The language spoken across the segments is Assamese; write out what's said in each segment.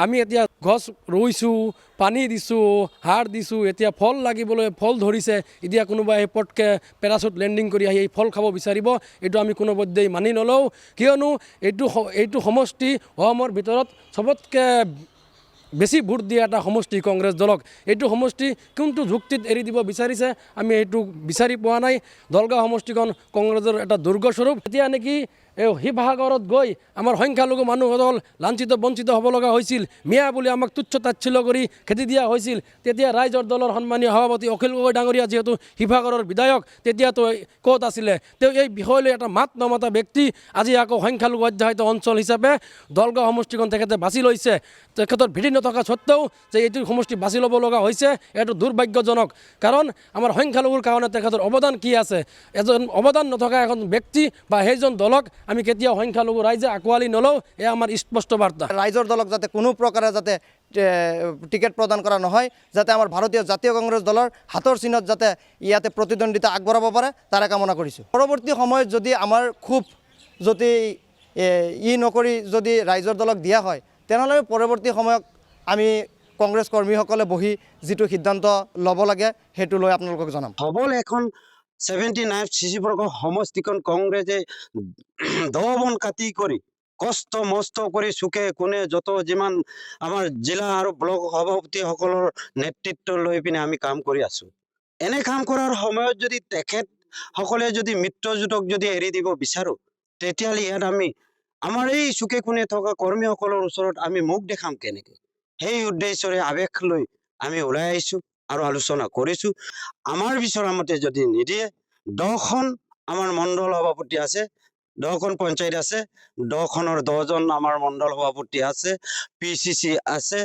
আমি এতিয়া গছ ৰুইছোঁ, পানী দিছোঁ, সাৰ দিছোঁ, এতিয়া ফল লাগিবলৈ ফল ধৰিছে। এতিয়া কোনোবাই পটকৈ পেৰাচুট লেণ্ডিং কৰি আহি এই ফল খাব বিচাৰিব, এইটো আমি কোনোপধ্যেই মানি নলওঁ। কিয়নো এইটো সমষ্টি অসমৰ ভিতৰত চবতকৈ বেছি ভোট দিয়া এটা সমষ্টি কংগ্ৰেছ দলক। এইটো সমষ্টি কোনটো যুক্তিত এৰি দিব বিচাৰিছে আমি এইটো বিচাৰি পোৱা নাই। দলগাঁও সমষ্টিখন কংগ্ৰেছৰ এটা দুৰ্গস্বৰূপ। এতিয়া নেকি শিৱসাগৰত গৈ আমাৰ সংখ্যালঘু মানুহসকল লাঞ্ছিত বঞ্চিত হ'ব লগা হৈছিল, মিয়া বুলি আমাক তুচ্ছ তাচ্ছিল্য কৰি খেদি দিয়া হৈছিল, তেতিয়া ৰাইজৰ দলৰ সন্মানীয় সভাপতি অখিল গগৈ ডাঙৰীয়া যিহেতু শিৱসাগৰৰ বিধায়ক, তেতিয়াতো ক'ত আছিলে? তেওঁ এই বিষয়লৈ এটা মাত নমতা ব্যক্তি আজি আকৌ সংখ্যালঘু অধ্যায়িত অঞ্চল হিচাপে দলগাঁও সমষ্টিখন তেখেতে বাছি লৈছে। তেখেতৰ ভিত্তি নথকা স্বত্বেও যে এইটো সমষ্টি বাছি ল'ব লগা হৈছে, এইটো দুৰ্ভাগ্যজনক। কাৰণ আমাৰ সংখ্যালঘুৰ কাৰণে তেখেতৰ অৱদান কি আছে? এজন অৱদান নথকা এখন ব্যক্তি বা সেইজন দলক আমি কেতিয়াও সংখ্যালঘু ৰাইজে আঁকোৱালি নলওঁ, এয়া আমাৰ স্পষ্ট বাৰ্তা। ৰাইজৰ দলক যাতে কোনো প্ৰকাৰে যাতে টিকেট প্ৰদান কৰা নহয়, যাতে আমাৰ ভাৰতীয় জাতীয় কংগ্ৰেছ দলৰ হাতৰ চিনত যাতে ইয়াতে প্ৰতিদ্বন্দ্বিতা আগবঢ়াব পাৰে, তাৰে কামনা কৰিছোঁ। পৰৱৰ্তী সময়ত যদি আমাৰ খুব যদি নকৰি যদি ৰাইজৰ দলক দিয়া হয়, তেনেহ'লে পৰৱৰ্তী সময়ত আমি কংগ্ৰেছ কৰ্মীসকলে বহি যিটো সিদ্ধান্ত ল'ব লাগে সেইটো লৈ আপোনালোকক জনাম। সবল এখন 79 চিচি ব্লকৰ সমষ্টিখন কংগ্ৰেছে দবন কাটি কৰি কষ্ট মস্ত কৰি চুকে কোনে যত যিমান আমাৰ জিলা আৰু ব্লক সভাপতিসকলৰ নেতৃত্ব লৈ পিনে আমি কাম কৰি আছো। এনে কাম কৰাৰ সময়ত যদি তেখেতসকলে যদি মিত্ৰজোঁটক যদি এৰি দিব বিচাৰো, তেতিয়াহ'লে ইয়াত আমি আমাৰ এই চুকে কোণে থকা কৰ্মীসকলৰ ওচৰত আমি মুখ দেখাম কেনেকে? সেই উদ্দেশ্যৰে আৱেশ লৈ আমি ওলাই আহিছো আৰু আলোচনা কৰিছো। আমাৰ বিচৰা মতে যদি নিদিয়ে, 10খন আমাৰ মণ্ডল সভাপতি আছে, 10খন পঞ্চায়ত আছে, 10খনৰ 10জন আমাৰ মণ্ডল সভাপতি আছে, PCC আছে,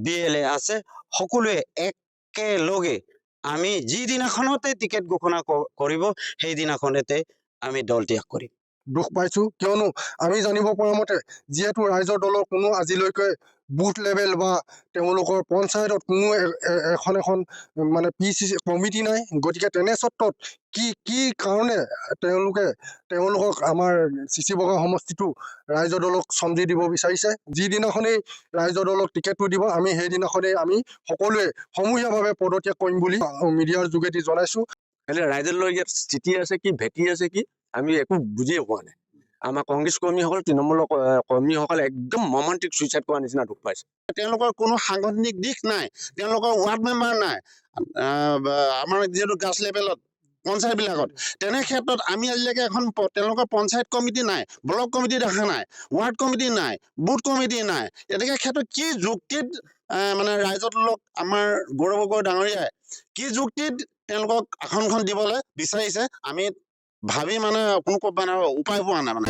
BLA আছে, সকলোৱে একেলগে আমি যিদিনাখনতে টিকেট ঘোষণা কৰিব সেইদিনাখনতে আমি দল ত্যাগ কৰিম। দুখ পাইছো, কিয়নো আমি জানিব পৰা মতে যিহেতু ৰাইজৰ দলৰ কোনো আজিলৈকে বুথ লেভেল বা তেওঁলোকৰ পঞ্চায়তত কোনো এখন মানে PCC কমিটি নাই। গতিকে তেনে স্বত্বত কি কাৰণে তেওঁলোকক আমাৰ চিচি বগা সমষ্টিটো ৰাইজৰ দলক চমজি দিব বিচাৰিছে? যিদিনাখনেই ৰাইজৰ দলক টিকেটটো দিব, আমি সেইদিনাখনেই আমি সকলোৱে সমূহীয়াভাৱে পদত্যাগ কৰিম বুলি মিডিয়াৰ যোগেদি জনাইছো। ৰাইজৰ দলৰ ইয়াত স্থিতি আছে কি, ভেটি আছে কি, আমি একো বুজিয়ে পোৱা নাই। আমাৰ কংগ্ৰেছ কৰ্মীসকল, তৃণমূলৰ কৰ্মীসকলে একদম মৰ্মান্তিক চুইচাইড কৰাৰ নিচিনা দুখ পাইছে। তেওঁলোকৰ কোনো সাংগঠনিক দিশ নাই, তেওঁলোকৰ ৱাৰ্ড মেম্বাৰ নাই, আমাৰ যিহেতু গাছ লেভেলত পঞ্চায়তবিলাকত, তেনে ক্ষেত্ৰত আমি আজিলৈকে এখন তেওঁলোকৰ পঞ্চায়ত কমিটি নাই, ব্লক কমিটি দেখা নাই, ৱাৰ্ড কমিটি নাই, বুথ কমিটি নাই। তেনেকুৱা ক্ষেত্ৰত কি যুক্তিত মানে ৰাইজৰ দলক আমাৰ গৌৰৱ গগৈ ডাঙৰীয়াই কি যুক্তিত তেওঁলোকক আসনখন দিবলৈ বিচাৰিছে, আমি ভাবি মানে কোনো উপায় পোৱা নাই মানে।